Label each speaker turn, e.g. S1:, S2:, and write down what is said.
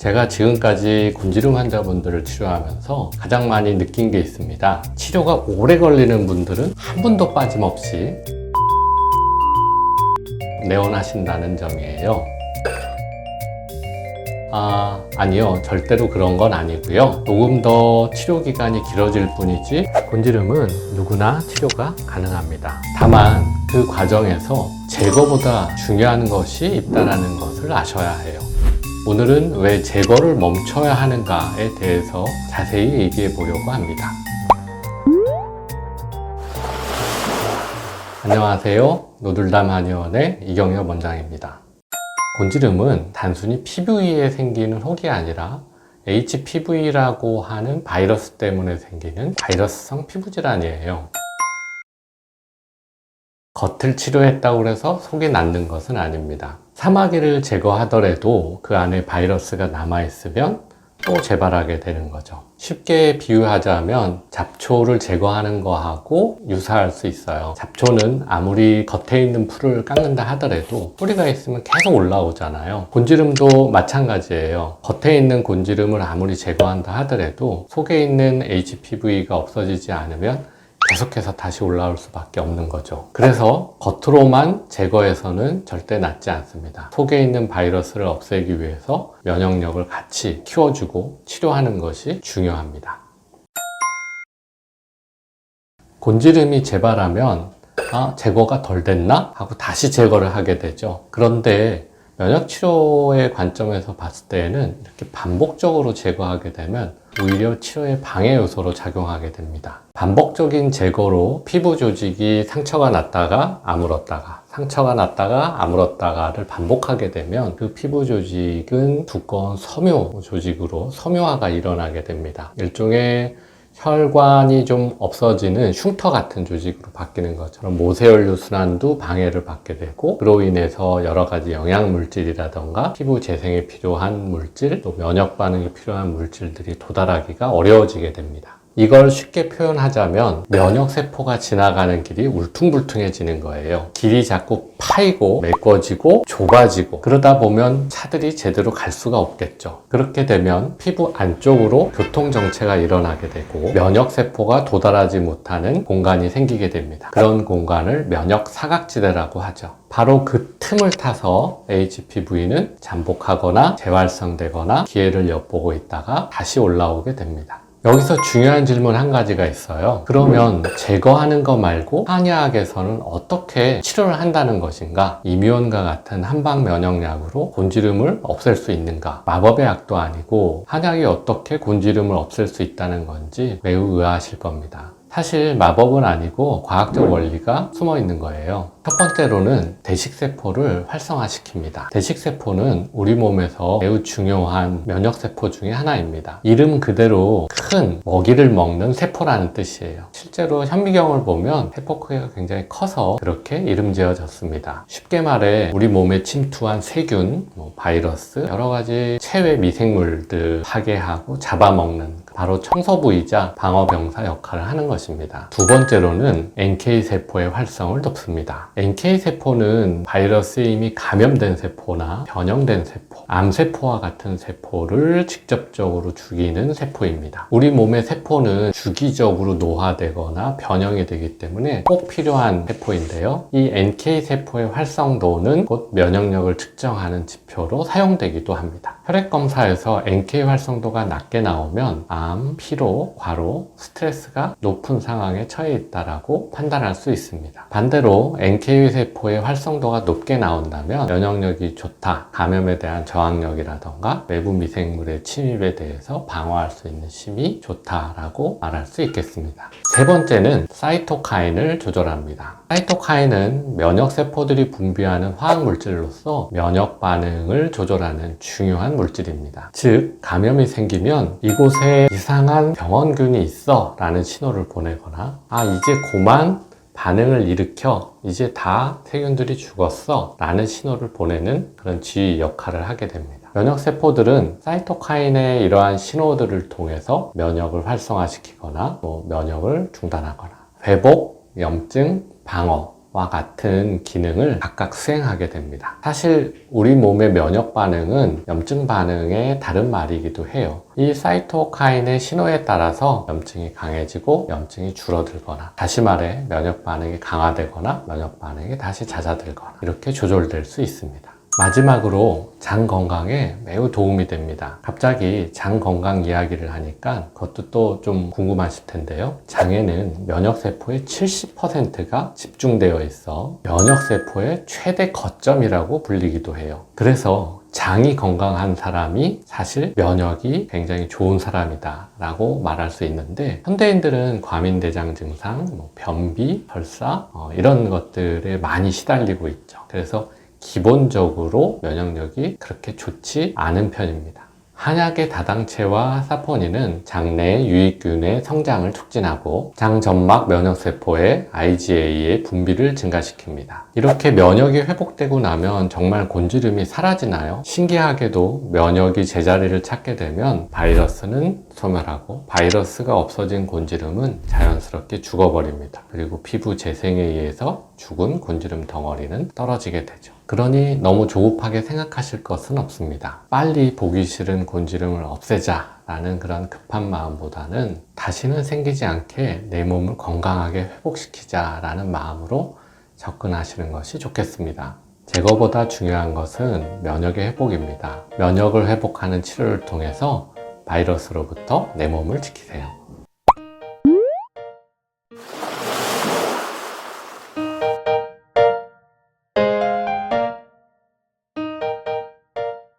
S1: 제가 지금까지 곤지름 환자분들을 치료하면서 가장 많이 느낀 게 있습니다. 치료가 오래 걸리는 분들은 한 분도 빠짐없이 내원하신다는 점이에요. 아니요. 절대로 그런 건 아니고요. 조금 더 치료 기간이 길어질 뿐이지 곤지름은 누구나 치료가 가능합니다. 다만 그 과정에서 제거보다 중요한 것이 있다는 것을 아셔야 해요. 오늘은 왜 제거를 멈춰야 하는가에 대해서 자세히 얘기해 보려고 합니다. 안녕하세요. 노들담 한의원의 이경엽 원장입니다. 곤지름은 단순히 피부 위에 생기는 혹이 아니라 HPV라고 하는 바이러스 때문에 생기는 바이러스성 피부질환이에요. 겉을 치료했다고 해서 속이 낫는 것은 아닙니다. 사마귀를 제거하더라도 그 안에 바이러스가 남아있으면 또 재발하게 되는 거죠. 쉽게 비유하자면 잡초를 제거하는 거하고 유사할 수 있어요. 잡초는 아무리 겉에 있는 풀을 깎는다 하더라도 뿌리가 있으면 계속 올라오잖아요. 곤지름도 마찬가지예요. 겉에 있는 곤지름을 아무리 제거한다 하더라도 속에 있는 HPV가 없어지지 않으면 계속해서 다시 올라올 수밖에 없는 거죠. 그래서 겉으로만 제거해서는 절대 낫지 않습니다. 속에 있는 바이러스를 없애기 위해서 면역력을 같이 키워주고 치료하는 것이 중요합니다. 곤지름이 재발하면 제거가 덜 됐나? 하고 다시 제거를 하게 되죠. 그런데 면역치료의 관점에서 봤을 때에는 이렇게 반복적으로 제거하게 되면 오히려 치료의 방해 요소로 작용하게 됩니다. 반복적인 제거로 피부 조직이 상처가 났다가 아물었다가 상처가 났다가 아물었다가를 반복하게 되면 그 피부 조직은 두꺼운 섬유 조직으로 섬유화가 일어나게 됩니다. 일종의 혈관이 좀 없어지는 흉터 같은 조직으로 바뀌는 것처럼 모세혈류 순환도 방해를 받게 되고 그로 인해서 여러 가지 영양물질이라던가 피부 재생에 필요한 물질 또 면역 반응에 필요한 물질들이 도달하기가 어려워지게 됩니다. 이걸 쉽게 표현하자면 면역세포가 지나가는 길이 울퉁불퉁해지는 거예요. 길이 자꾸 파이고 메꿔지고 좁아지고 그러다 보면 차들이 제대로 갈 수가 없겠죠. 그렇게 되면 피부 안쪽으로 교통정체가 일어나게 되고 면역세포가 도달하지 못하는 공간이 생기게 됩니다. 그런 공간을 면역사각지대라고 하죠. 바로 그 틈을 타서 HPV는 잠복하거나 재활성되거나 기회를 엿보고 있다가 다시 올라오게 됩니다. 여기서 중요한 질문 한 가지가 있어요. 그러면 제거하는 거 말고 한의학에서는 어떻게 치료를 한다는 것인가? 이뮨원과 같은 한방 면역약으로 곤지름을 없앨 수 있는가? 마법의 약도 아니고 한약이 어떻게 곤지름을 없앨 수 있다는 건지 매우 의아하실 겁니다. 사실 마법은 아니고 과학적 원리가 숨어 있는 거예요. 첫 번째로는 대식세포를 활성화시킵니다. 대식세포는 우리 몸에서 매우 중요한 면역세포 중에 하나입니다. 이름 그대로 큰 먹이를 먹는 세포라는 뜻이에요. 실제로 현미경을 보면 세포 크기가 굉장히 커서 그렇게 이름 지어졌습니다. 쉽게 말해 우리 몸에 침투한 세균, 바이러스, 여러 가지 체외 미생물들 파괴하고 잡아먹는 바로 청소부이자 방어병사 역할을 하는 것입니다. 두 번째로는 NK세포의 활성을 돕습니다. NK세포는 바이러스에 이미 감염된 세포나 변형된 세포, 암세포와 같은 세포를 직접적으로 죽이는 세포입니다. 우리 몸의 세포는 주기적으로 노화되거나 변형이 되기 때문에 꼭 필요한 세포인데요. 이 NK세포의 활성도는 곧 면역력을 측정하는 지표로 사용되기도 합니다. 혈액검사에서 NK 활성도가 낮게 나오면 암, 피로, 과로, 스트레스가 높은 상황에 처해 있다고 판단할 수 있습니다. 반대로 NK세포의 활성도가 높게 나온다면 면역력이 좋다, 감염에 대한 저항력이라던가 외부 미생물의 침입에 대해서 방어할 수 있는 힘이 좋다라고 말할 수 있겠습니다. 세 번째는 사이토카인을 조절합니다. 사이토카인은 면역세포들이 분비하는 화학물질로서 면역 반응을 조절하는 중요한 물질입니다. 즉, 감염이 생기면 이곳에 이상한 병원균이 있어 라는 신호를 보내거나 이제 그만 반응을 일으켜 이제 다 세균들이 죽었어 라는 신호를 보내는 그런 지휘 역할을 하게 됩니다. 면역세포들은 사이토카인의 이러한 신호들을 통해서 면역을 활성화시키거나 면역을 중단하거나 회복, 염증, 방어 면역과 같은 기능을 각각 수행하게 됩니다. 사실 우리 몸의 면역 반응은 염증 반응의 다른 말이기도 해요. 이 사이토카인의 신호에 따라서 염증이 강해지고 염증이 줄어들거나, 다시 말해 면역 반응이 강화되거나 면역 반응이 다시 잦아들거나 이렇게 조절될 수 있습니다. 마지막으로 장 건강에 매우 도움이 됩니다. 갑자기 장 건강 이야기를 하니까 그것도 또 좀 궁금하실 텐데요. 장에는 면역세포의 70%가 집중되어 있어 면역세포의 최대 거점이라고 불리기도 해요. 그래서 장이 건강한 사람이 사실 면역이 굉장히 좋은 사람이다 라고 말할 수 있는데, 현대인들은 과민대장 증상, 변비, 설사 이런 것들에 많이 시달리고 있죠. 그래서 기본적으로 면역력이 그렇게 좋지 않은 편입니다. 한약의 다당체와 사포닌은 장내 유익균의 성장을 촉진하고 장점막 면역세포의 IgA의 분비를 증가시킵니다. 이렇게 면역이 회복되고 나면 정말 곤지름이 사라지나요? 신기하게도 면역이 제자리를 찾게 되면 바이러스는 소멸하고, 바이러스가 없어진 곤지름은 자연스럽게 죽어버립니다. 그리고 피부 재생에 의해서 죽은 곤지름 덩어리는 떨어지게 되죠. 그러니 너무 조급하게 생각하실 것은 없습니다. 빨리 보기 싫은 곤지름을 없애자 라는 그런 급한 마음보다는 다시는 생기지 않게 내 몸을 건강하게 회복시키자 라는 마음으로 접근하시는 것이 좋겠습니다. 제거보다 중요한 것은 면역의 회복입니다. 면역을 회복하는 치료를 통해서 바이러스로부터 내 몸을 지키세요.